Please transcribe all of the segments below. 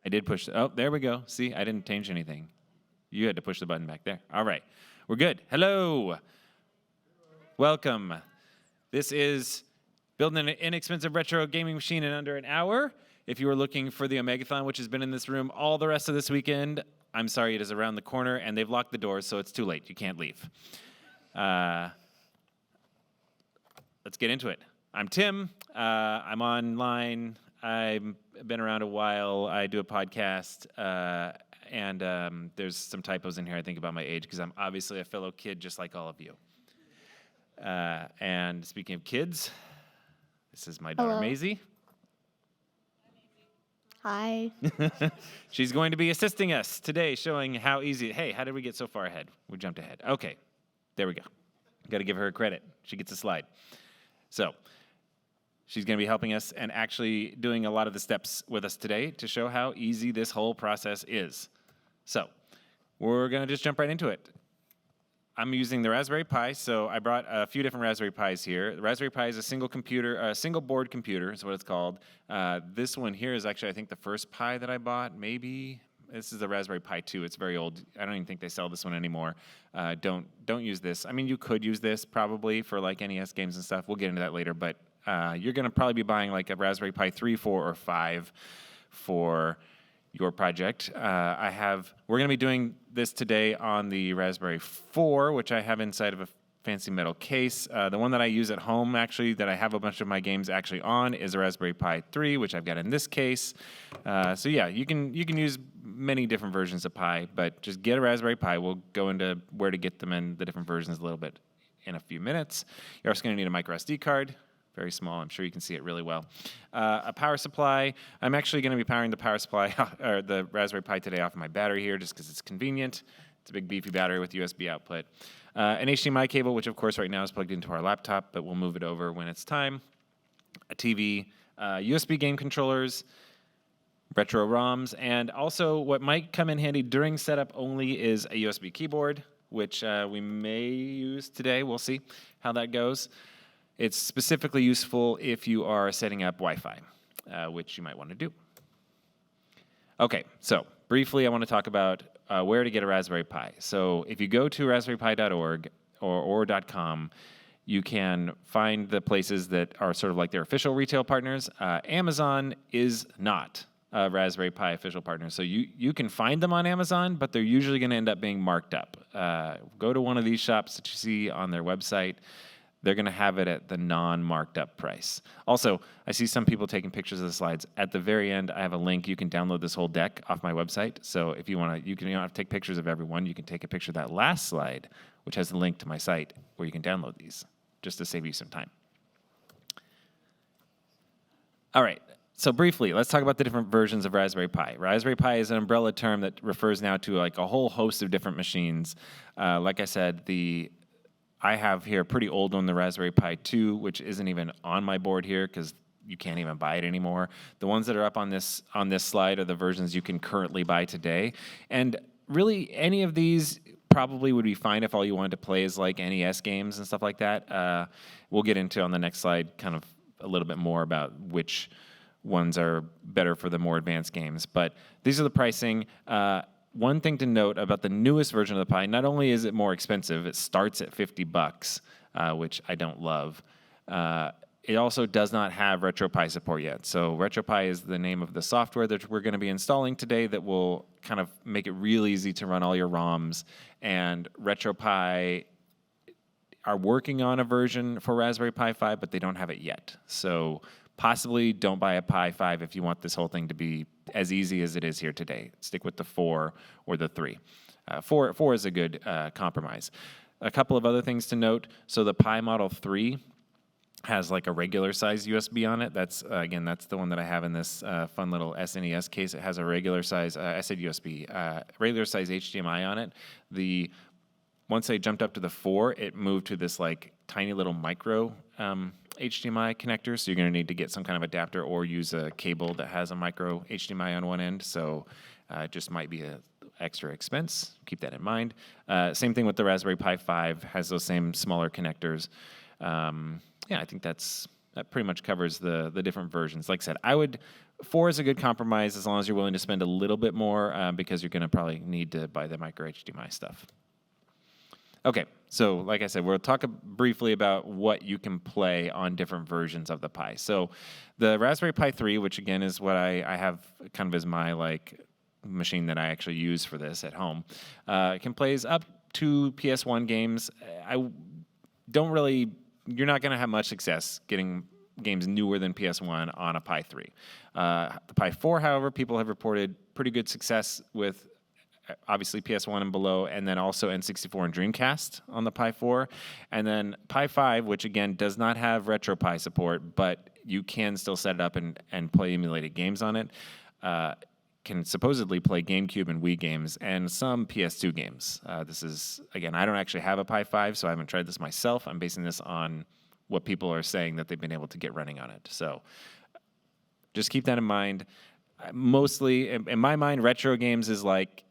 I did push. Oh, there we go. See, I didn't change anything. You had to push the button back there. All right. We're good. Hello. Welcome. This is building an inexpensive retro gaming machine in under an hour. If you were looking for the Omegathon, which has been in this room all the rest of this weekend, I'm sorry, it is around the corner, and they've locked the doors, so it's too late. You can't leave. Let's get into it. I'm Tim. I'm online. I've been around a while. I do a podcast, and there's some typos in here, I think, about my age, because I'm obviously a fellow kid just like all of you. And speaking of kids, this is my daughter, Hello. Maezie. Hi. She's going to be assisting us today, showing how easy. Hey, how did we get so far ahead? We jumped ahead. Okay, there we go. Got to give her credit. She gets a slide. So she's going to be helping us and actually doing a lot of the steps with us today to show how easy this whole process is. So we're going to just jump right into it. I'm using the Raspberry Pi, so I brought a few different Raspberry Pis here. The Raspberry Pi is a single board computer is what it's called. This one here is actually, I think, the first Pi that I bought, maybe. This is the Raspberry Pi 2. It's very old. I don't even think they sell this one anymore. Don't use this. I mean, you could use this probably for like NES games and stuff. We'll get into that later, but you're going to probably be buying like a Raspberry Pi 3, 4, or 5 for your project. We're going to be doing this today on the Raspberry 4, which I have inside of a fancy metal case. The one that I use at home, actually, that I have a bunch of my games actually on, is a Raspberry Pi 3, which I've got in this case. So yeah, you can use many different versions of Pi, but just get a Raspberry Pi. We'll go into where to get them and the different versions a little bit in a few minutes. You're also going to need a micro SD card. Very small. I'm sure you can see it really well. A power supply. I'm actually going to be powering the power supply or the Raspberry Pi today off of my battery here just because it's convenient. It's a big beefy battery with USB output. An HDMI cable, which of course right now is plugged into our laptop, but we'll move it over when it's time. A TV, USB game controllers, retro ROMs, and also what might come in handy during setup only is a USB keyboard, which we may use today. We'll see how that goes. It's specifically useful if you are setting up Wi-Fi, which you might want to do. Okay, so briefly I want to talk about where to get a Raspberry Pi. So if you go to raspberrypi.org or .com, you can find the places that are sort of like their official retail partners. Amazon is not a Raspberry Pi official partner. So you can find them on Amazon, but they're usually going to end up being marked up. Go to one of these shops that you see on their website. They're going to have it at the non-marked up price. Also, I see some people taking pictures of the slides. At the very end, I have a link. You can download this whole deck off my website. So if you want to, you don't have to take pictures of everyone. You can take a picture of that last slide, which has the link to my site where you can download these, just to save you some time. All right. So briefly, let's talk about the different versions of Raspberry Pi. Raspberry Pi is an umbrella term that refers now to like a whole host of different machines. Like I said, I have here a pretty old one, the Raspberry Pi 2, which isn't even on my board here because you can't even buy it anymore. The ones that are up on this slide are the versions you can currently buy today. And really, any of these probably would be fine if all you wanted to play is like NES games and stuff like that. We'll get into on the next slide kind of a little bit more about which ones are better for the more advanced games. But these are the pricing. One thing to note about the newest version of the Pi, not only is it more expensive, it starts at $50, which I don't love. It also does not have RetroPie support yet. So RetroPie is the name of the software that we're going to be installing today that will kind of make it real easy to run all your ROMs. And RetroPie are working on a version for Raspberry Pi 5, but they don't have it yet. So possibly don't buy a Pi 5 if you want this whole thing to be as easy as it is here today. Stick with the 4 or the 3. 4 is a good compromise. A couple of other things to note. So the Pi Model 3 has like a regular size USB on it. That's that's the one that I have in this fun little SNES case. It has a regular size, I said USB, regular size HDMI on it. Once I jumped up to the 4, it moved to this like tiny little micro HDMI connector. So you're going to need to get some kind of adapter or use a cable that has a micro HDMI on one end. So it just might be an extra expense. Keep that in mind. Same thing with the Raspberry Pi 5, has those same smaller connectors. I think that's that pretty much covers the different versions. Like I said, 4 is a good compromise as long as you're willing to spend a little bit more because you're going to probably need to buy the micro HDMI stuff. Okay, so like I said, we'll talk briefly about what you can play on different versions of the Pi. So the Raspberry Pi 3, which again is what I have kind of as my machine that I actually use for this at home, can plays up to PS1 games. You're not going to have much success getting games newer than PS1 on a Pi 3. The Pi 4, however, people have reported pretty good success with obviously PS1 and below, and then also N64 and Dreamcast on the Pi 4. And then Pi 5, which again does not have RetroPie support, but you can still set it up and play emulated games on it, can supposedly play GameCube and Wii games and some PS2 games. This is, again, I don't actually have a Pi 5, so I haven't tried this myself. I'm basing this on what people are saying that they've been able to get running on it. So just keep that in mind. Mostly, in my mind, retro games is like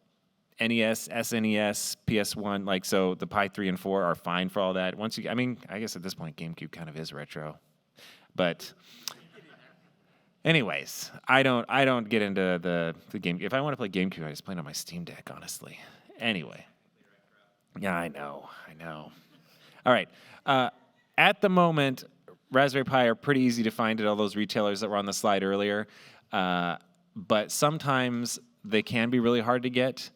NES, SNES, PS1, so the Pi 3 and 4 are fine for all that. I guess at this point, GameCube kind of is retro. But anyways, I don't get into the game. If I want to play GameCube, I just play it on my Steam Deck, honestly. Anyway. Yeah, I know. All right. At the moment, Raspberry Pi are pretty easy to find at all those retailers that were on the slide earlier. But sometimes they can be really hard to get.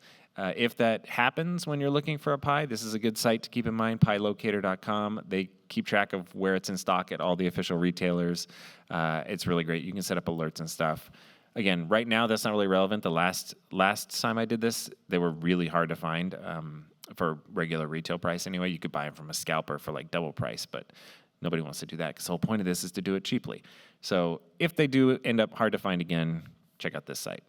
If that happens when you're looking for a Pi, this is a good site to keep in mind, pilocator.com. They keep track of where it's in stock at all the official retailers. It's really great. You can set up alerts and stuff. Again, right now, that's not really relevant. The last time I did this, they were really hard to find for regular retail price anyway. You could buy them from a scalper for double price, but nobody wants to do that because the whole point of this is to do it cheaply. So if they do end up hard to find again, check out this site.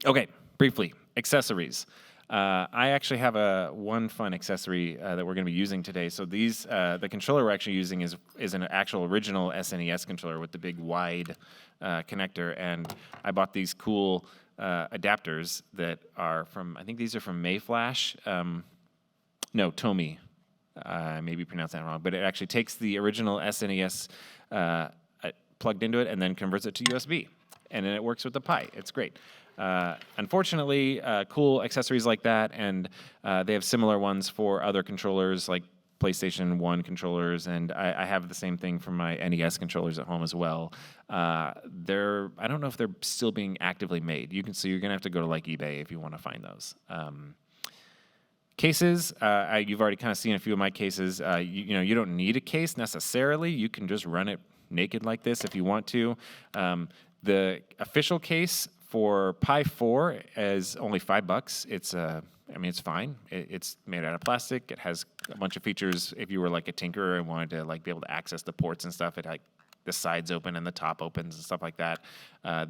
Okay, briefly. Accessories. I actually have one fun accessory that we're going to be using today. So the controller we're actually using is an actual original SNES controller with the big wide connector, and I bought these cool adapters that are I think these are from Mayflash. No, Tomy. I may be pronouncing that wrong, but it actually takes the original SNES plugged into it and then converts it to USB, and then it works with the Pi. It's great. Unfortunately, cool accessories like that, and they have similar ones for other controllers like PlayStation 1 controllers, and I have the same thing for my NES controllers at home as well. I don't know if they're still being actively made. You're going to have to go to eBay if you want to find those. Cases, you've already kind of seen a few of my cases. You don't need a case necessarily. You can just run it naked like this if you want to. The official case for Pi 4 is only $5. It's fine. It's made out of plastic. It has a bunch of features. If you were like a tinkerer and wanted to be able to access the ports and stuff, it the sides open and the top opens and stuff like that.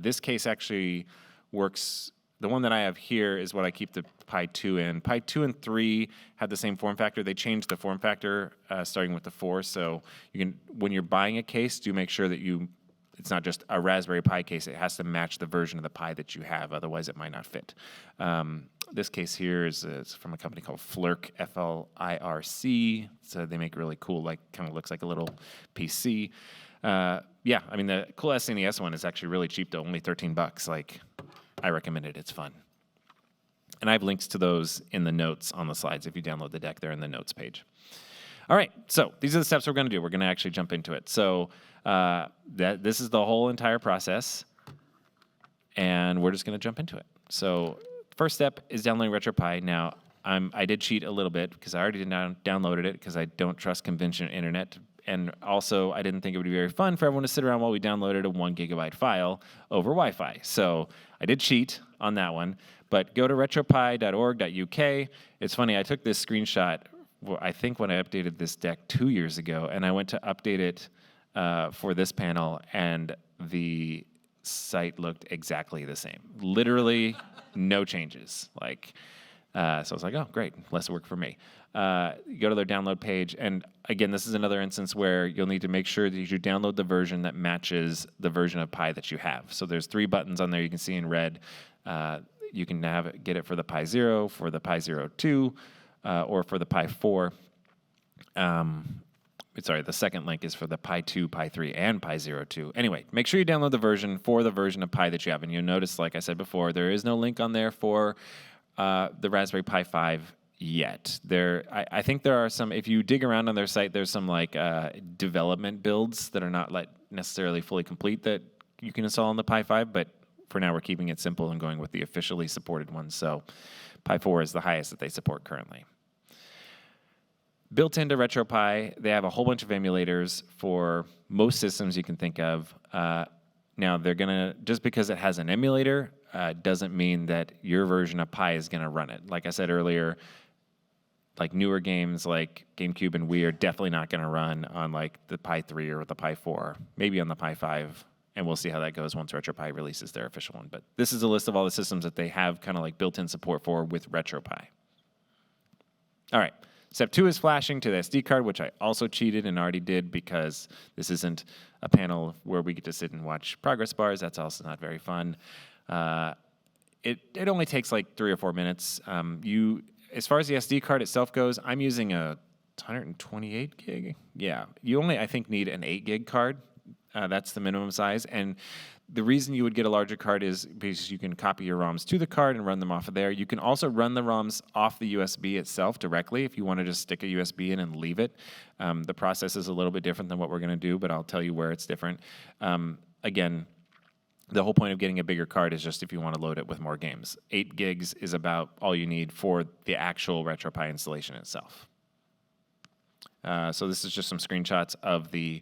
This case actually works. The one that I have here is what I keep the Pi 2 in. Pi 2 and 3 have the same form factor. They changed the form factor starting with the 4. So when you're buying a case, do make sure that it's not just a Raspberry Pi case. It has to match the version of the Pi that you have. Otherwise, it might not fit. This case here is from a company called Flirc, Flirc. So they make really cool, kind of looks like a little PC. The cool SNES one is actually really cheap, though, only $13. I recommend it. It's fun. And I have links to those in the notes on the slides. If you download the deck, they're in the notes page. All right, so these are the steps we're going to do. We're going to actually jump into it. So this is the whole entire process, and we're just going to jump into it. So first step is downloading RetroPie. Now, I did cheat a little bit because I already downloaded it because I don't trust conventional internet. And also, I didn't think it would be very fun for everyone to sit around while we downloaded a 1 gigabyte file over Wi-Fi. So I did cheat on that one. But go to retropie.org.uk. It's funny, I took this screenshot, I think when I updated this deck 2 years ago, and I went to update it for this panel, and the site looked exactly the same. Literally no changes. So I was like, oh, great, less work for me. You go to their download page, and again, this is another instance where you'll need to make sure that you download the version that matches the version of Pi that you have. So there's 3 buttons on there you can see in red. You can get it for the Pi 0, for the Pi 02, or for the Pi 4. the second link is for the Pi 2, Pi 3, and Pi 02. Anyway, make sure you download the version of Pi that you have. And you'll notice, like I said before, there is no link on there for the Raspberry Pi 5 yet. I think there are some, if you dig around on their site, there's some like development builds that are not necessarily fully complete that you can install on the Pi 5, but for now we're keeping it simple and going with the officially supported ones. So Pi 4 is the highest that they support currently. Built into RetroPie, they have a whole bunch of emulators for most systems you can think of. Now, they're going to, just because it has an emulator, doesn't mean that your version of Pi is going to run it. Like I said earlier, like newer games like GameCube and Wii are definitely not going to run on like the Pi 3 or the Pi 4, maybe on the Pi 5, and we'll see how that goes once RetroPie releases their official one. But this is a list of all the systems that they have kind of like built-in support for with RetroPie. All right. Step 2 is flashing to the SD card, which I also cheated and already did because this isn't a panel where we get to sit and watch progress bars. That's also not very fun. It only takes like 3 or 4 minutes. As far as the SD card itself goes, I'm using a 128 gig. Yeah, you only, I think, need an 8 gig card. That's the minimum size. And the reason you would get a larger card is because you can copy your ROMs to the card and run them off of there. You can also run the ROMs off the USB itself directly if you want to just stick a USB in and leave it. The process is a little bit different than what we're going to do, but I'll tell you where it's different. Again, the whole point of getting a bigger card is just if you want to load it with more games. 8 gigs is about all you need for the actual RetroPie installation itself. So this is just some screenshots of the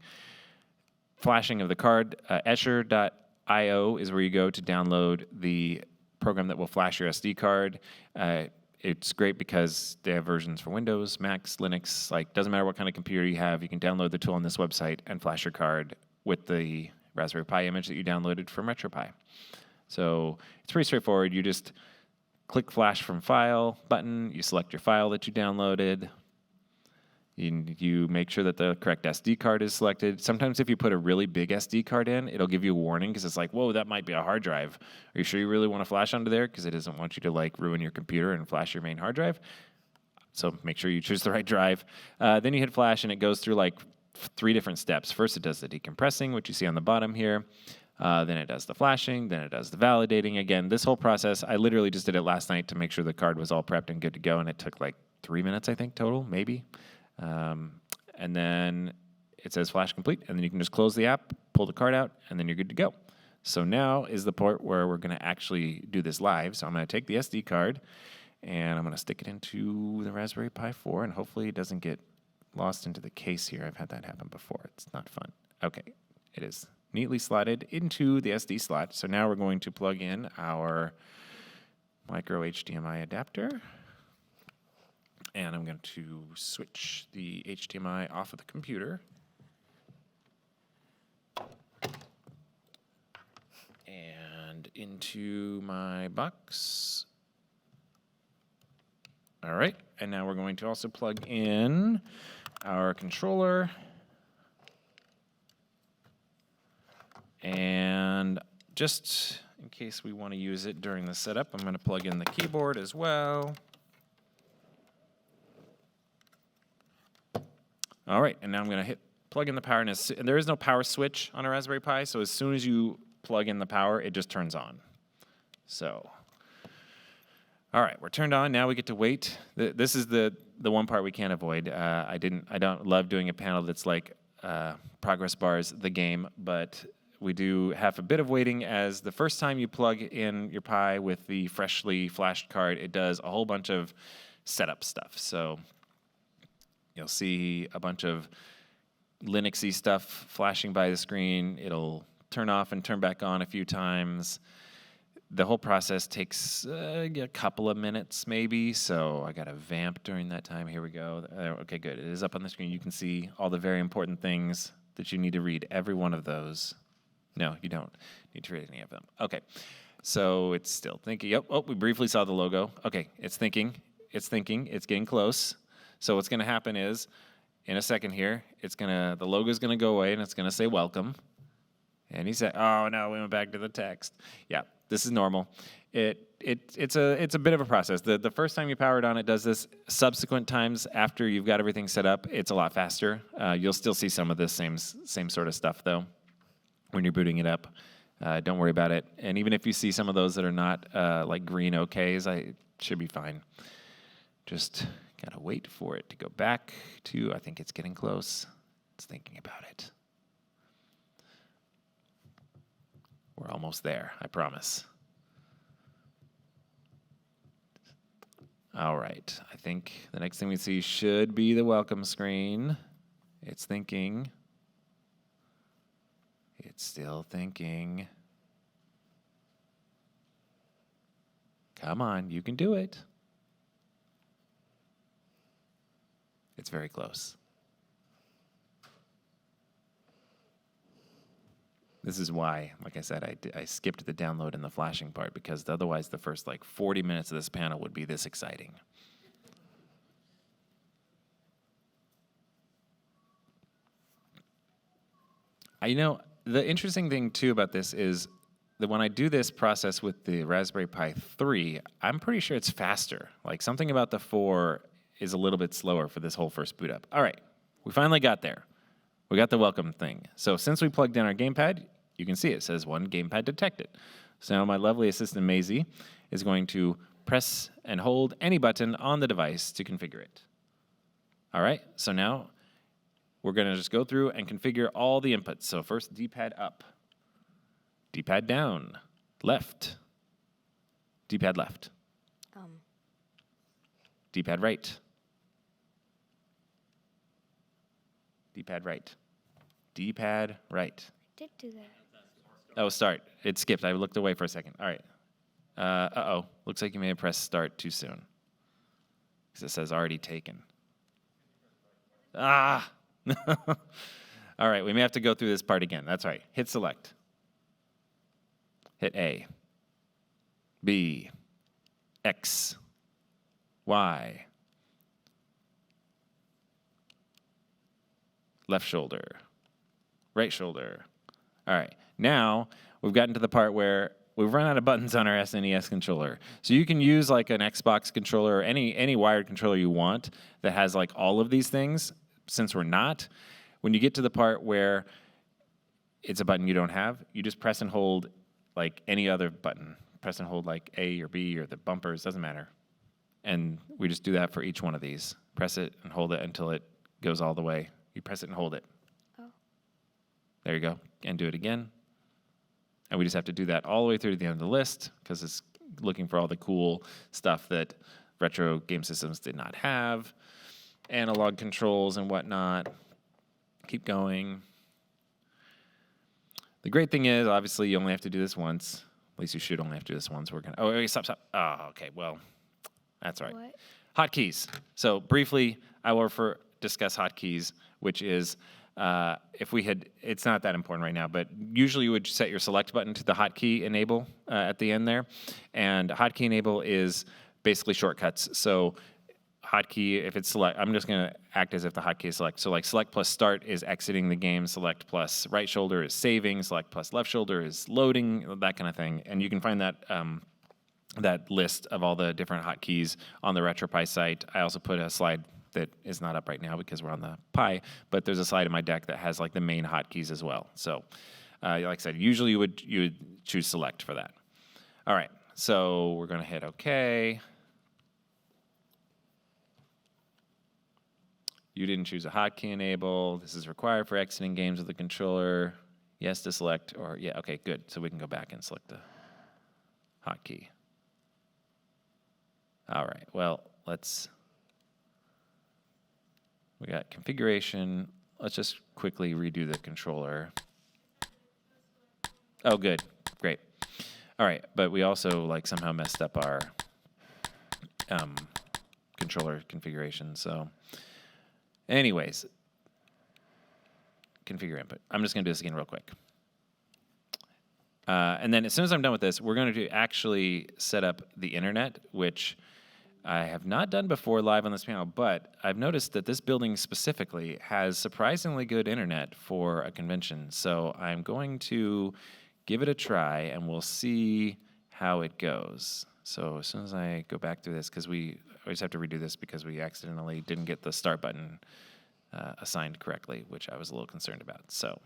flashing of the card. Escher.io is where you go to download the program that will flash your SD card. It's great because they have versions for Windows, Macs, Linux. Like, doesn't matter what kind of computer you have, you can download the tool on this website and flash your card with the Raspberry Pi image that you downloaded from RetroPie. So it's pretty straightforward. You just click Flash from File button. You select your file that you downloaded. You make sure that the correct SD card is selected. Sometimes if you put a really big SD card in, it'll give you a warning because it's like, whoa, that might be a hard drive. Are you sure you really want to flash onto there? Because it doesn't want you to like ruin your computer and flash your main hard drive. So make sure you choose the right drive. Then you hit flash and it goes through like 3 different steps. First, it does the decompressing, which you see on the bottom here. Then it does the flashing. Then it does the validating. Again, this whole process, I literally just did it last night to make sure the card was all prepped and good to go. And it took like 3 minutes, I think, total, maybe. And then it says flash complete, and then you can just close the app, pull the card out, and then you're good to go. So now is the part where we're going to actually do this live. So I'm going to take the SD card, and I'm going to stick it into the Raspberry Pi 4, and hopefully it doesn't get lost into the case here. I've had that happen before. It's not fun. Okay, it is neatly slotted into the SD slot. So now we're going to plug in our micro HDMI adapter. And I'm going to switch the HDMI off of the computer. And into my box. All right. And now we're going to also plug in our controller. And just in case we want to use it during the setup, I'm going to plug in the keyboard as well. All right, and now I'm going to plug in the power, and there is no power switch on a Raspberry Pi, so as soon as you plug in the power, it just turns on. So, all right, we're turned on. Now we get to wait. This is the one part we can't avoid. I don't love doing a panel that's like progress bars, the game, but we do have a bit of waiting as the first time you plug in your Pi with the freshly flashed card, it does a whole bunch of setup stuff. So you'll see a bunch of Linuxy stuff flashing by the screen. It'll turn off and turn back on a few times. The whole process takes a couple of minutes maybe, so I got to vamp during that time. Here we go. Okay, good. It is up on the screen. You can see all the very important things that you need to read, every one of those. No, you don't need to read any of them. Okay, so it's still thinking. Yep. Oh, we briefly saw the logo. Okay, it's thinking. It's thinking. It's getting close. So what's going to happen is, in a second here, the logo is going to go away and it's going to say welcome. And he said, "Oh no, we went back to the text." Yeah, this is normal. It's a bit of a process. The first time you power it on, it does this. Subsequent times after you've got everything set up, it's a lot faster. You'll still see some of this same sort of stuff though when you're booting it up. Don't worry about it. And even if you see some of those that are not like green OKs, it should be fine. Just gotta wait for it to go back to. I think it's getting close. It's thinking about it. We're almost there, I promise. All right, I think the next thing we see should be the welcome screen. It's thinking. It's still thinking. Come on, you can do it. It's very close. This is why, like I said, I skipped the download and the flashing part, because otherwise the first 40 minutes of this panel would be this exciting. The interesting thing too about this is that when I do this process with the Raspberry Pi 3, I'm pretty sure it's faster. Something about the 4 is a little bit slower for this whole first boot up. All right, we finally got there. We got the welcome thing. So since we plugged in our gamepad, you can see it says 1 gamepad detected. So now my lovely assistant Maezie is going to press and hold any button on the device to configure it. All right, so now we're going to just go through and configure all the inputs. So first, D-pad up, D-pad down, left, D-pad left, D-pad right, D-pad right, D-pad right. Did do that. Oh, start. It skipped. I looked away for a second. All right. Uh-oh. Looks like you may have pressed start too soon, because it says already taken. Ah! All right, we may have to go through this part again. That's right. Hit select. Hit A, B, X, Y, left shoulder, right shoulder. All right, now we've gotten to the part where we've run out of buttons on our SNES controller. So you can use an Xbox controller or any wired controller you want that has all of these things. Since we're not, when you get to the part where it's a button you don't have, you just press and hold any other button. Press and hold A or B or the bumpers, doesn't matter. And we just do that for each one of these. Press it and hold it until it goes all the way. You press it and hold it. Oh. There you go. And do it again. And we just have to do that all the way through to the end of the list, because it's looking for all the cool stuff that retro game systems did not have. Analog controls and whatnot. Keep going. The great thing is, obviously, you only have to do this once. At least you should only have to do this once. Oh, wait, stop. Oh, okay, well, that's all right. What? Hotkeys. So briefly, I will discuss hotkeys, which is it's not that important right now, but usually you would set your select button to the hotkey enable at the end there. And hotkey enable is basically shortcuts. So hotkey, if it's select, I'm just going to act as if the hotkey is select. So select plus start is exiting the game, select plus right shoulder is saving, select plus left shoulder is loading, that kind of thing. And you can find that that list of all the different hotkeys on the RetroPie site. I also put a slide that is not up right now because we're on the Pi, but there's a slide in my deck that has the main hotkeys as well. So like I said, usually you would choose select for that. All right, so we're going to hit OK. You didn't choose a hotkey enable. This is required for exiting games with the controller. Yes to select, or yeah, okay, good. So we can go back and select the hotkey. All right, well, we got configuration. Let's just quickly redo the controller. Oh, good, great. All right, but we also somehow messed up our controller configuration, so. Anyways, configure input. I'm just going to do this again real quick. And then as soon as I'm done with this, we're going to actually set up the internet, which I have not done before live on this panel, but I've noticed that this building specifically has surprisingly good internet for a convention. So I'm going to give it a try, and we'll see how it goes. So as soon as I go back through this, because we always have to redo this because we accidentally didn't get the start button assigned correctly, which I was a little concerned about. So,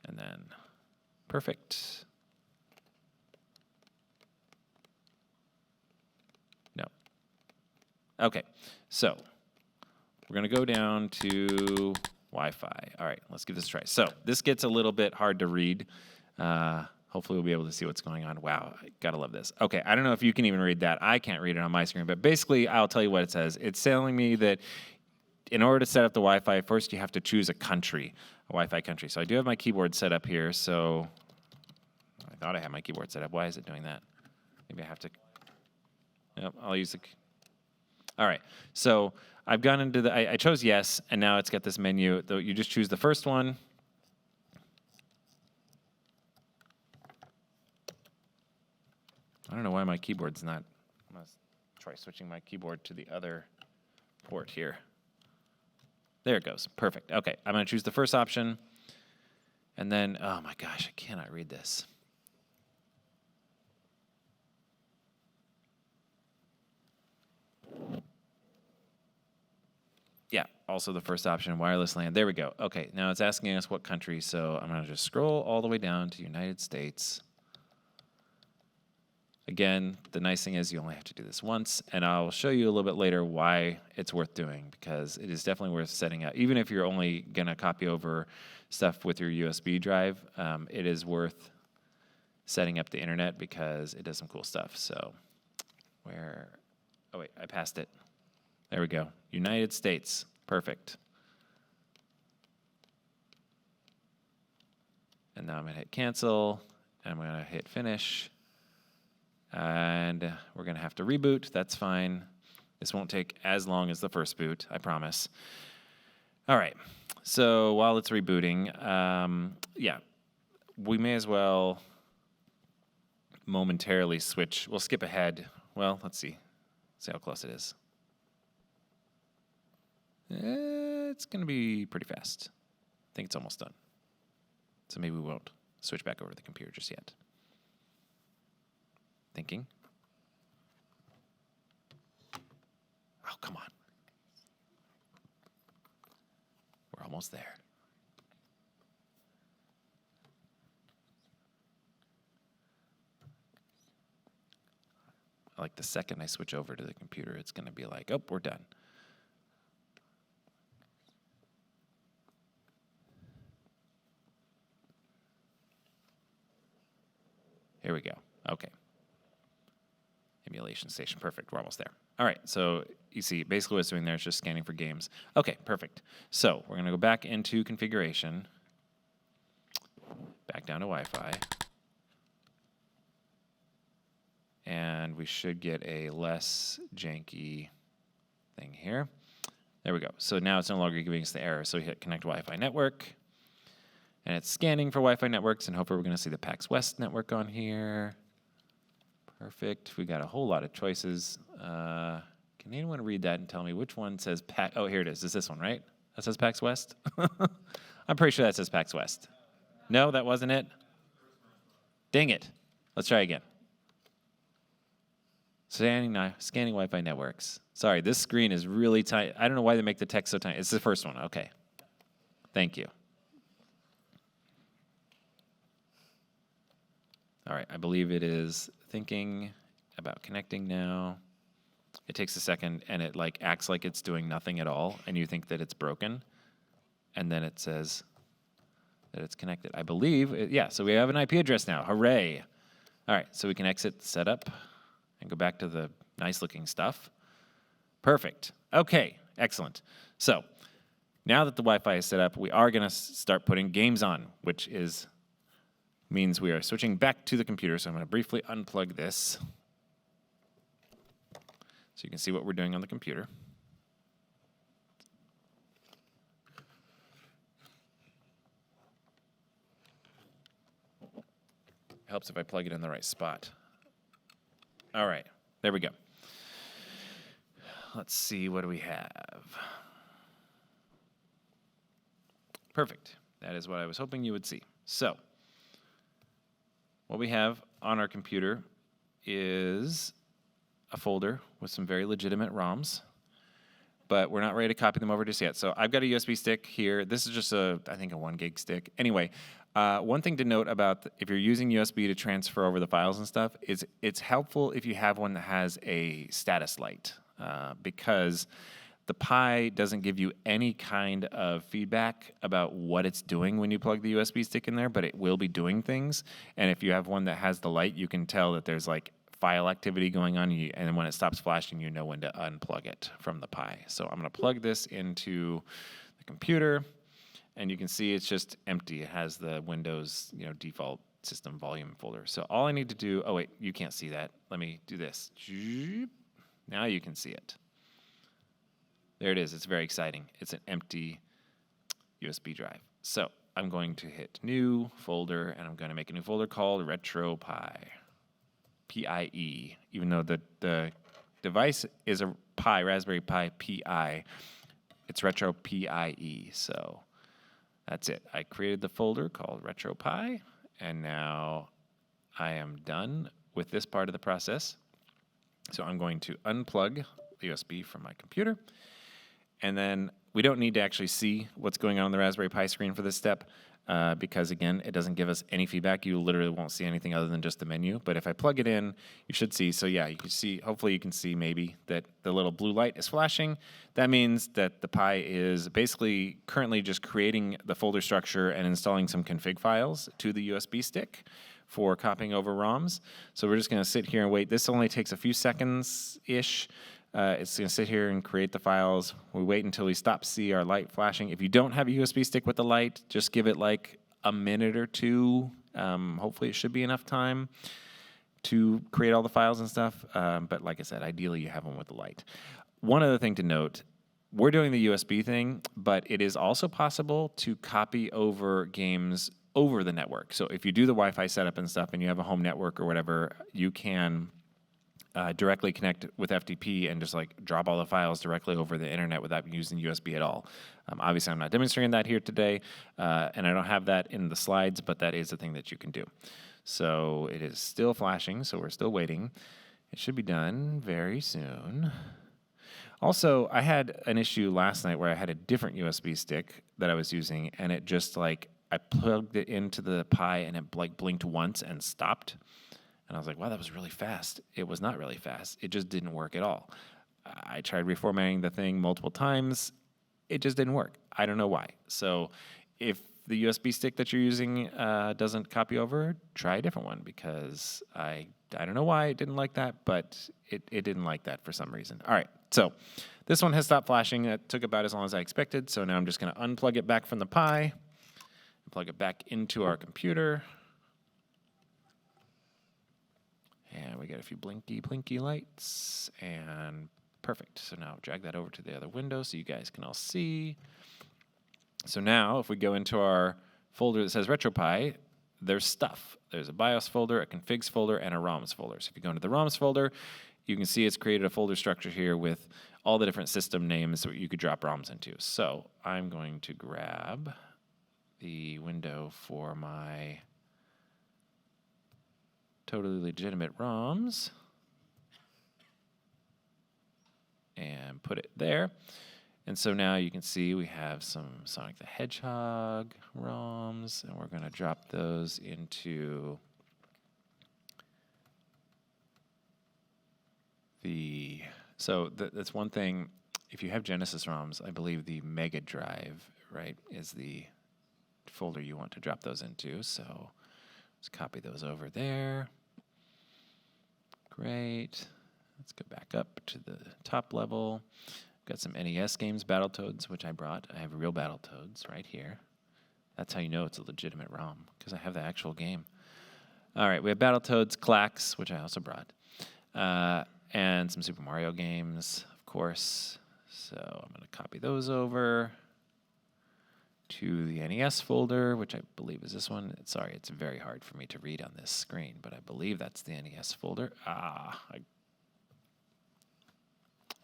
and then perfect. No. Okay, so we're going to go down to Wi-Fi. All right, let's give this a try. So this gets a little bit hard to read. Hopefully we'll be able to see what's going on. Wow, I gotta love this. Okay, I don't know if you can even read that. I can't read it on my screen, but basically I'll tell you what it says. It's telling me that in order to set up the Wi-Fi, first you have to choose a country, a Wi-Fi country. So I do have my keyboard set up here, so I thought I had my keyboard set up. Why is it doing that? Maybe I have to, yep, I'll use the, all right. So I've gone into the, I chose yes, and now it's got this menu. Though you just choose the first one. I don't know why my keyboard's not, I'm gonna try switching my keyboard to the other port here. There it goes. Perfect. Okay, I'm going to choose the first option. And then, oh my gosh, I cannot read this. Yeah, also the first option, wireless LAN. There we go. Okay, now it's asking us what country, so I'm going to just scroll all the way down to United States. Again, the nice thing is you only have to do this once, and I'll show you a little bit later why it's worth doing, because it is definitely worth setting up. Even if you're only going to copy over stuff with your USB drive, it is worth setting up the internet because it does some cool stuff. So where, oh wait, I passed it. There we go. United States. Perfect. And now I'm going to hit cancel, and I'm going to hit finish. And we're going to have to reboot. That's fine. This won't take as long as the first boot, I promise. All right. So while it's rebooting, yeah, we may as well momentarily switch. We'll skip ahead. Well, let's see. See how close it is. It's going to be pretty fast. I think it's almost done. So maybe we won't switch back over to the computer just yet. Thinking. Oh, come on. We're almost there. Like the second I switch over to the computer, it's going to be like, oh, we're done. Here we go. Okay. Emulation station. Perfect. We're almost there. All right. So you see, basically what it's doing there is just scanning for games. Okay, perfect. So we're going to go back into configuration, back down to Wi-Fi, and we should get a less janky thing here. There we go. So now it's no longer giving us the error. So we hit connect Wi-Fi network, and it's scanning for Wi-Fi networks, and hopefully we're going to see the PAX West network on here. Perfect. We got a whole lot of choices. Can anyone read that and tell me which one says PAX? Oh, here it is. Is this one, right? That says PAX West? I'm pretty sure that says PAX West. No, that wasn't it? Dang it. Let's try again. Scanning Wi-Fi networks. Sorry, this screen is really tiny. I don't know why they make the text so tiny. It's the first one. Okay. Thank you. All right, I believe it is thinking about connecting now. It takes a second, and it like acts like it's doing nothing at all, and you think that it's broken, and then it says that it's connected. I believe, yeah, so we have an IP address now. Hooray. All right, so we can exit setup and go back to the nice-looking stuff. Perfect. Okay, excellent. So now that the Wi-Fi is set up, we are going to start putting games on, which means we are switching back to the computer. So I'm going to briefly unplug this so you can see what we're doing on the computer. It helps if I plug it in the right spot. All right, there we go. let's see, what do we have? Perfect. That is what I was hoping you would see. So, what we have on our computer is a folder with some very legitimate ROMs, but we're not ready to copy them over just yet. So I've got a USB stick here. This is just I think a 1 gig stick. Anyway, one thing to note about if you're using USB to transfer over the files and stuff is it's helpful if you have one that has a status light, because the Pi doesn't give you any kind of feedback about what it's doing when you plug the USB stick in there, but it will be doing things. And if you have one that has the light, you can tell that there's like file activity going on, and then when it stops flashing, you know when to unplug it from the Pi. So I'm going to plug this into the computer, and you can see it's just empty. It has the Windows, default system volume folder. So all I need to do, oh wait, you can't see that. Let me do this. Now you can see it. There it is. It's very exciting. It's an empty USB drive. So I'm going to hit New Folder, and I'm going to make a new folder called RetroPie. PIE. Even though the device is a Pi, Raspberry Pi PI, it's RetroPIE. So that's it. I created the folder called RetroPie, and now I am done with this part of the process. So I'm going to unplug the USB from my computer. And then we don't need to actually see what's going on the Raspberry Pi screen for this step because, again, it doesn't give us any feedback. You literally won't see anything other than just the menu. But if I plug it in, you should see. So, yeah, you can see, hopefully you can see maybe that the little blue light is flashing. That means that the Pi is basically currently just creating the folder structure and installing some config files to the USB stick for copying over ROMs. So we're just going to sit here and wait. This only takes a few seconds-ish. It's going to sit here and create the files. We wait until we see our light flashing. If you don't have a USB stick with the light, just give it like a minute or two. Hopefully it should be enough time to create all the files and stuff. But like I said, ideally you have one with the light. One other thing to note, we're doing the USB thing, but it is also possible to copy over games over the network. So if you do the Wi-Fi setup and stuff and you have a home network or whatever, you can directly connect with FTP and just like drop all the files directly over the internet without using USB at all. Obviously, I'm not demonstrating that here today, and I don't have that in the slides, but that is a thing that you can do. So it is still flashing, so we're still waiting. It should be done very soon. Also, I had an issue last night where I had a different USB stick that I was using, and it just like, I plugged it into the Pi and it like blinked once and stopped. And I was like, wow, that was really fast. It was not really fast. It just didn't work at all. I tried reformatting the thing multiple times. It just didn't work. I don't know why. So if the USB stick that you're using doesn't copy over, try a different one because I don't know why it didn't like that, but it didn't like that for some reason. All right, so this one has stopped flashing. It took about as long as I expected. So now I'm just going to unplug it back from the Pi and plug it back into our computer. And we got a few blinky lights, and perfect. So now drag that over to the other window so you guys can all see. So now if we go into our folder that says RetroPie, there's stuff. There's a BIOS folder, a configs folder, and a ROMs folder. So if you go into the ROMs folder, you can see it's created a folder structure here with all the different system names that you could drop ROMs into. So I'm going to grab the window for my totally legitimate ROMs and put it there. And so now you can see we have some Sonic the Hedgehog ROMs, and we're going to drop those into the... So that's one thing. If you have Genesis ROMs, I believe the Mega Drive, right, is the folder you want to drop those into. So let's copy those over there. Great. Let's go back up to the top level. Got some NES games, Battletoads, which I brought. I have real Battletoads right here. That's how you know it's a legitimate ROM, because I have the actual game. All right, we have Battletoads, Clax, which I also brought. And some Super Mario games, of course. So I'm going to copy those over to the NES folder, which I believe is this one. Sorry, it's very hard for me to read on this screen, but I believe that's the NES folder.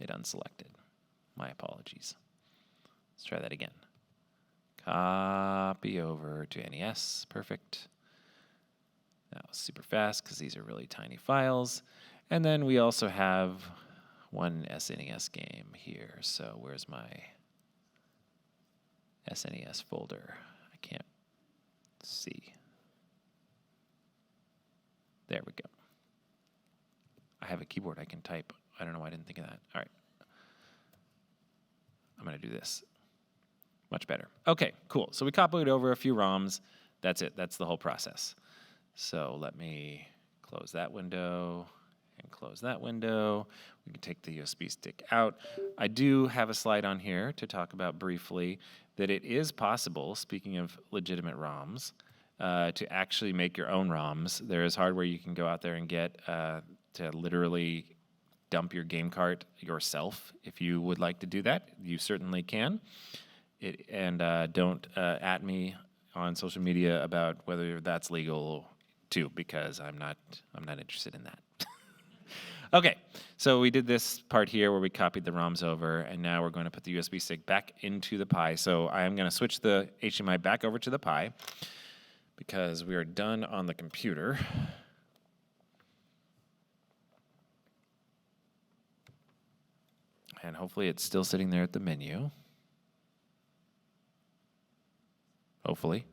It unselected. My apologies. Let's try that again. Copy over to NES. Perfect. That was super fast because these are really tiny files. And then we also have one SNES game here. So where's my SNES folder? I can't see. There we go. I have a keyboard I can type. I don't know why I didn't think of that. All right. I'm going to do this. Much better. Okay, cool. So we copied over a few ROMs. That's it. That's the whole process. So let me close that window and close that window. We can take the USB stick out. I do have a slide on here to talk about briefly that it is possible, speaking of legitimate ROMs, to actually make your own ROMs. There is hardware you can go out there and get to literally dump your game cart yourself. If you would like to do that, you certainly can. Don't at me on social media about whether that's legal too, because I'm not interested in that. Okay, so we did this part here where we copied the ROMs over, and now we're going to put the USB stick back into the Pi. So I am going to switch the HDMI back over to the Pi because we are done on the computer. And hopefully it's still sitting there at the menu. Hopefully.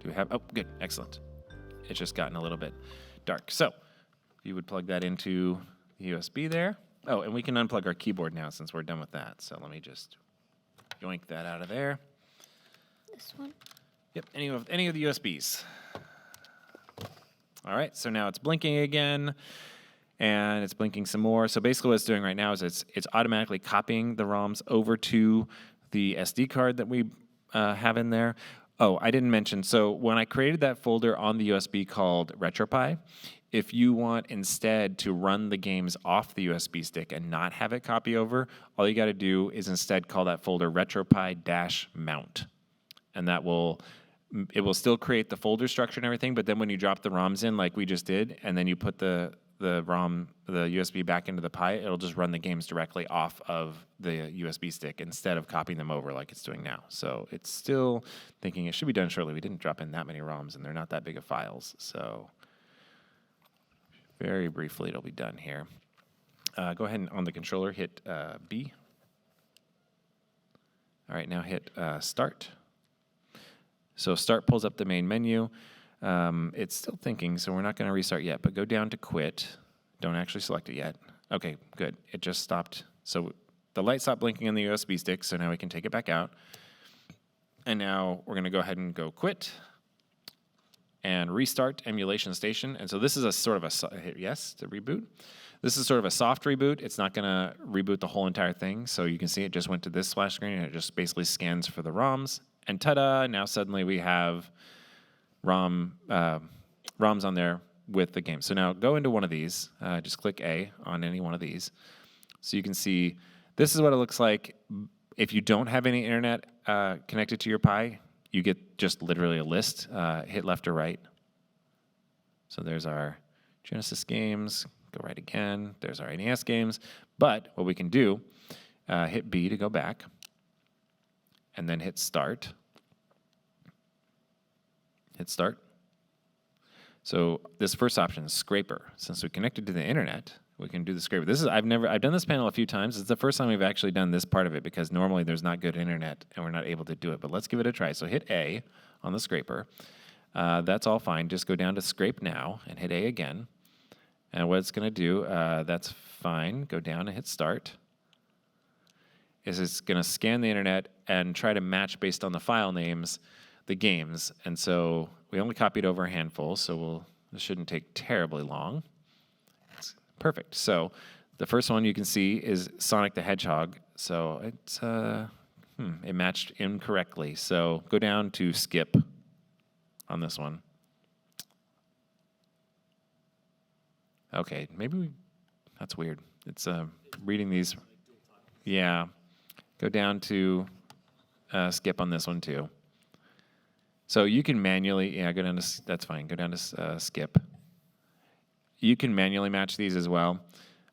Do we have, oh, good, excellent. It's just gotten a little bit dark. So if you would plug that into the USB there. Oh, and we can unplug our keyboard now since we're done with that. So let me just yoink that out of there. This one? Yep, any of the USBs. All right, so now it's blinking again. And it's blinking some more. So basically what it's doing right now is it's automatically copying the ROMs over to the SD card that we have in there. Oh, I didn't mention, so when I created that folder on the USB called RetroPie, if you want instead to run the games off the USB stick and not have it copy over, all you got to do is instead call that folder RetroPie-mount. And it will still create the folder structure and everything, but then when you drop the ROMs in like we just did, and then you put the USB back into the Pi, it'll just run the games directly off of the USB stick instead of copying them over like it's doing now. So it's still thinking it should be done shortly. We didn't drop in that many ROMs, and they're not that big of files. So very briefly, it'll be done here. Go ahead and on the controller, hit B. All right, now hit Start. So Start pulls up the main menu. It's still thinking, so we're not going to restart yet, but go down to Quit. Don't actually select it yet. Okay, good. It just stopped. So the light stopped blinking on the USB stick, so now we can take it back out. And now we're going to go ahead and go Quit and restart Emulation Station. And so this is a sort of a, hit yes to reboot. This is sort of a soft reboot. It's not going to reboot the whole entire thing. So you can see it just went to this splash screen, and it just basically scans for the ROMs. And ta-da, now suddenly we have ROMs on there with the game. So now go into one of these. Just click A on any one of these. So you can see this is what it looks like. If you don't have any internet connected to your Pi, you get just literally a list. Hit left or right. So there's our Genesis games. Go right again. There's our NES games. But what we can do, hit B to go back. And then hit Start. Hit Start. So this first option is Scraper. Since we connected to the internet, we can do the Scraper. I've done this panel a few times. It's the first time we've actually done this part of it because normally there's not good internet and we're not able to do it. But let's give it a try. So hit A on the Scraper. That's all fine. Just go down to Scrape Now and hit A again. And what it's going to do, that's fine. Go down and hit Start. Is it's going to scan the internet and try to match based on the file names the games. And so we only copied over a handful, so this shouldn't take terribly long. It's perfect. So the first one you can see is Sonic the Hedgehog. So it's it matched incorrectly. So go down to Skip on this one. Okay, that's weird. It's reading these. Yeah. Go down to Skip on this one too. So you can manually, go down to, that's fine, go down to Skip. You can manually match these as well. All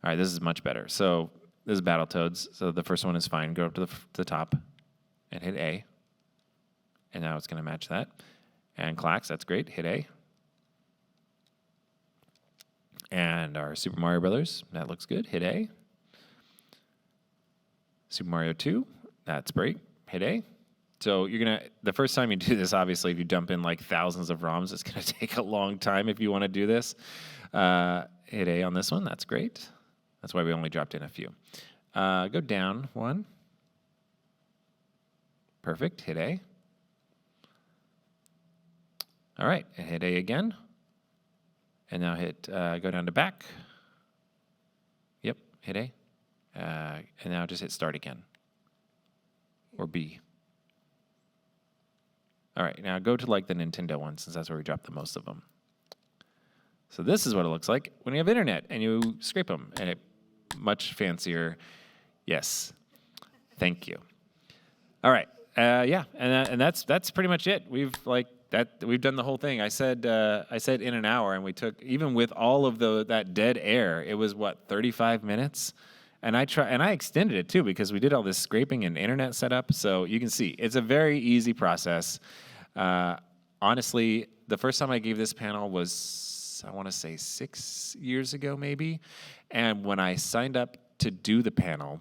right, this is much better. So This is Battletoads. So the first one is fine. Go up to the top and hit A. And now it's going to match that. And Clax, that's great. Hit A. And our Super Mario Brothers, that looks good. Hit A. Super Mario 2, that's great. Hit A. So you're going to, the first time you do this, obviously, if you dump in like thousands of ROMs, it's going to take a long time if you want to do this. Hit A on this one, that's great. That's why we only dropped in a few. Go down one. Perfect, hit A. All right, and hit A again. And now hit, go down to back. Yep, hit A. And now just hit start again. Or B. All right, now go to like the Nintendo one, since that's where we dropped the most of them. So this is what it looks like when you have internet and you scrape them, and it much fancier. Yes, thank you. All right, yeah, and that's pretty much it. We've done the whole thing. I said in an hour, and we took, even with all of that dead air, it was what, 35 minutes. And I extended it too, because we did all this scraping and internet setup. So you can see it's a very easy process. Honestly, the first time I gave this panel was, I want to say 6 years ago, maybe. And when I signed up to do the panel,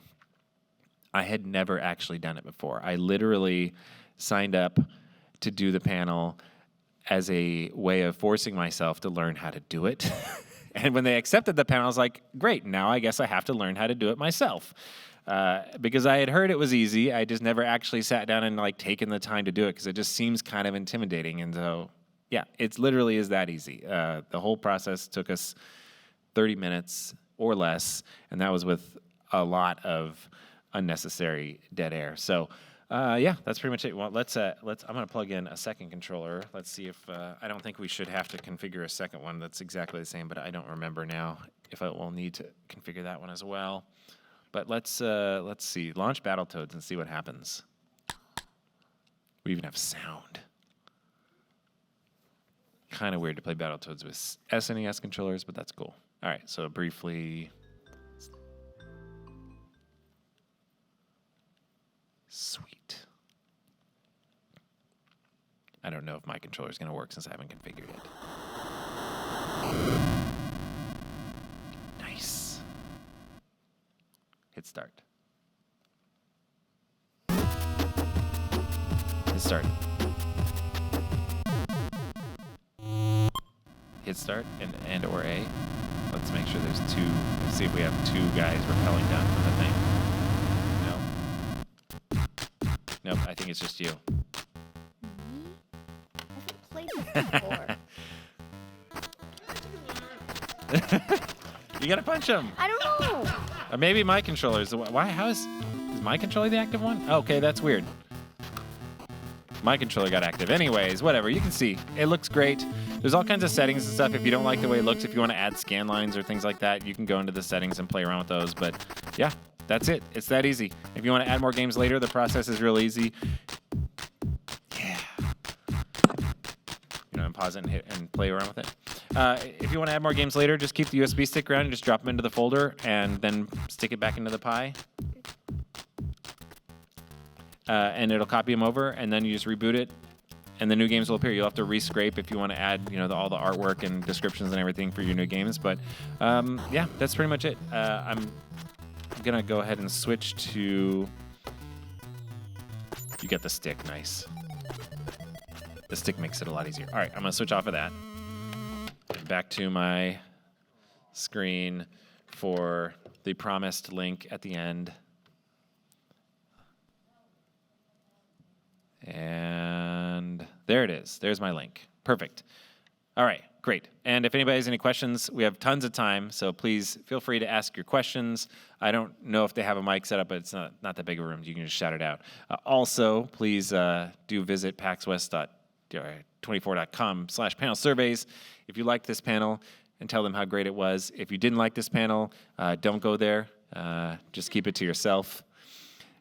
I had never actually done it before. I literally signed up to do the panel as a way of forcing myself to learn how to do it. And when they accepted the panel, I was like, great, now I guess I have to learn how to do it myself. Because I had heard it was easy. I just never actually sat down and like taken the time to do it, because it just seems kind of intimidating. And so, yeah, it literally is that easy. The whole process took us 30 minutes or less, and that was with a lot of unnecessary dead air. So, yeah, that's pretty much it. Well, I'm going to plug in a second controller. Let's see if, I don't think we should have to configure a second one that's exactly the same, but I don't remember now if I will need to configure that one as well. But let's see, launch Battletoads and see what happens. We even have sound. Kind of weird to play Battletoads with SNES controllers, but that's cool. All right, so briefly. Sweet. I don't know if my controller is going to work since I haven't configured it. Nice. Hit start. Hit start. Hit start and or A. Let's make sure there's two. Let's see if we have two guys rappelling down from the thing. Nope, I think it's just you. Me? I haven't played this before. You gotta punch him. I don't know. Or maybe my controller is the one. Why? How is my controller the active one? Oh, okay, that's weird. My controller got active. Anyways, whatever. You can see it looks great. There's all kinds of settings and stuff. If you don't like the way it looks, if you want to add scan lines or things like that, you can go into the settings and play around with those. But yeah. That's it. It's that easy. If you want to add more games later, the process is real easy. Yeah. And pause it and hit and play around with it. If you want to add more games later, just keep the USB stick around and just drop them into the folder and then stick it back into the Pi. And it'll copy them over, and then you just reboot it, and the new games will appear. You'll have to rescrape if you want to add, all the artwork and descriptions and everything for your new games. But yeah, that's pretty much it. I'm gonna go ahead and switch to. You get the stick, nice. The stick makes it a lot easier. All right, I'm gonna switch off of that. Back to my screen for the promised link at the end. And there it is. There's my link. Perfect. All right, great. And if anybody has any questions, we have tons of time, so please feel free to ask your questions. I don't know if they have a mic set up, but it's not that big of a room. You can just shout it out. Also, please do visit paxwest.24.com/panel surveys if you liked this panel, and tell them how great it was. If you didn't like this panel, don't go there. Just keep it to yourself.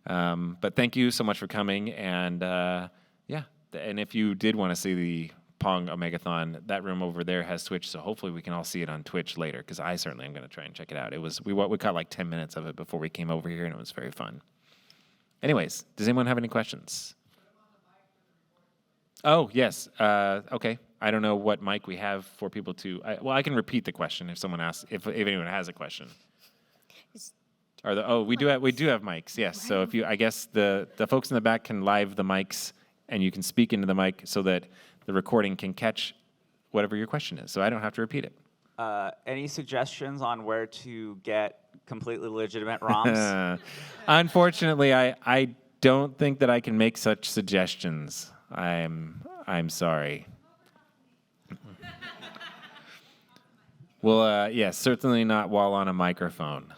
But thank you so much for coming. And yeah, and if you did want to see the Pong Omegathon. That room over there has Twitch, so hopefully we can all see it on Twitch later, because I certainly am going to try and check it out. We caught like 10 minutes of it before we came over here, and it was very fun. Anyways, does anyone have any questions? Oh, yes. Okay. I don't know what mic we have for people to... I can repeat the question if someone asks, if anyone has a question. We do have mics, yes. So if I guess the folks in the back can live the mics, and you can speak into the mic so that the recording can catch whatever your question is, so I don't have to repeat it. Any suggestions on where to get completely legitimate ROMs? Unfortunately, I don't think that I can make such suggestions. I'm sorry. Well, yes, certainly not while on a microphone.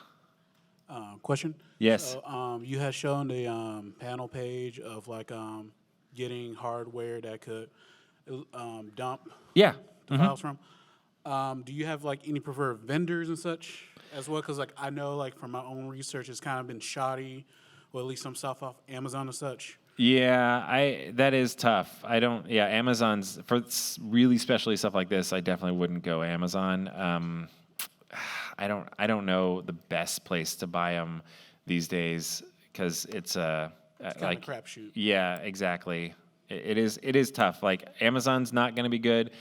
Question? Yes. So, you had shown the panel page of like getting hardware that could dump Yeah. the files from. Do you have like any preferred vendors and such as well? Because like I know like from my own research, it's kind of been shoddy, or at least some stuff off Amazon and such. Yeah, that is tough. Amazon's for really specialty stuff like this. I definitely wouldn't go Amazon. I don't know the best place to buy them these days, because it's It's kind of a crapshoot. Yeah, exactly. It is tough. Like Amazon's not going to be good.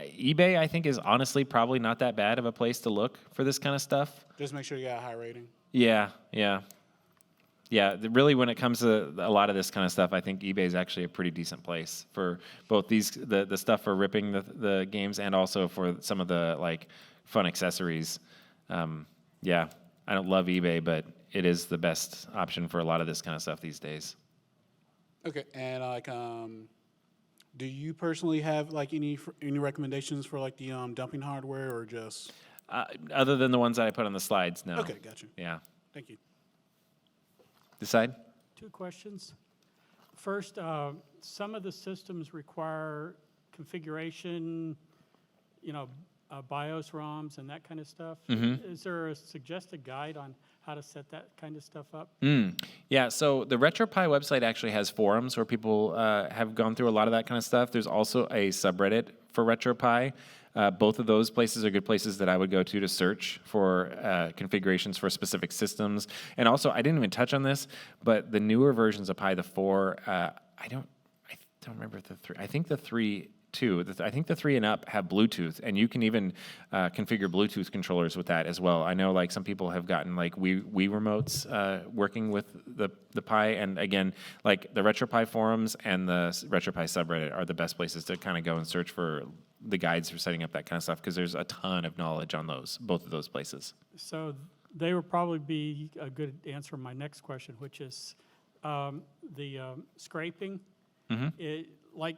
eBay, I think, is honestly probably not that bad of a place to look for this kind of stuff. Just make sure you got a high rating. Yeah. Really, when it comes to a lot of this kind of stuff, I think eBay is actually a pretty decent place for both the stuff for ripping the games, and also for some of the like fun accessories. I don't love eBay, but it is the best option for a lot of this kind of stuff these days. Okay, and like, do you personally have like any recommendations for like the dumping hardware, or just? Other than the ones that I put on the slides, no. Okay, gotcha. Yeah. Thank you. Decide? 2 questions. First, some of the systems require configuration, BIOS ROMs and that kind of stuff. Mm-hmm. Is there a suggested guide on how to set that kind of stuff up? Yeah, so the RetroPie website actually has forums where people have gone through a lot of that kind of stuff. There's also a subreddit for RetroPie. Both of those places are good places that I would go to search for configurations for specific systems. And also, I didn't even touch on this, but the newer versions of Pi, the 4, I don't remember the 3. I think the 3 too. I think the 3 and up have Bluetooth, and you can even configure Bluetooth controllers with that as well. I know like some people have gotten like Wii remotes working with the Pi, and again, like the RetroPie forums and the RetroPie subreddit are the best places to kind of go and search for the guides for setting up that kind of stuff, because there's a ton of knowledge on both of those places. So they would probably be a good answer to my next question, which is the scraping. Mm-hmm. Like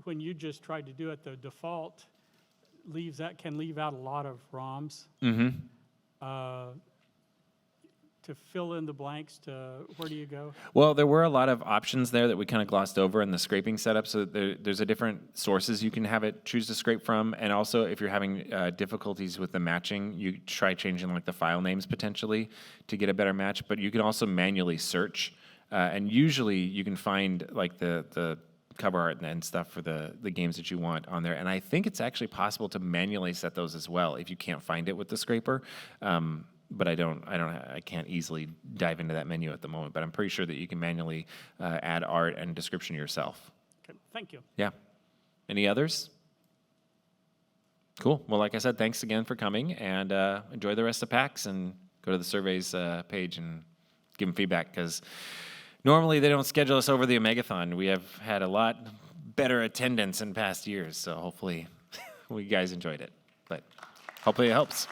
when you just tried to do it, the default can leave out a lot of ROMs. Mm-hmm. To fill in the blanks, where do you go? Well, there were a lot of options there that we kind of glossed over in the scraping setup. So there's a different sources you can have it choose to scrape from. And also, if you're having difficulties with the matching, you try changing like the file names potentially to get a better match. But you can also manually search. And usually you can find like the cover art and stuff for the games that you want on there. And I think it's actually possible to manually set those as well if you can't find it with the scraper. But I can't easily dive into that menu at the moment, but I'm pretty sure that you can manually add art and description yourself. Okay, thank you. Yeah. Any others? Cool. Well, like I said, thanks again for coming, and enjoy the rest of PAX, and go to the surveys page and give them feedback, because normally they don't schedule us over the Omegathon. We have had a lot better attendance in past years, so hopefully you guys enjoyed it. But hopefully it helps.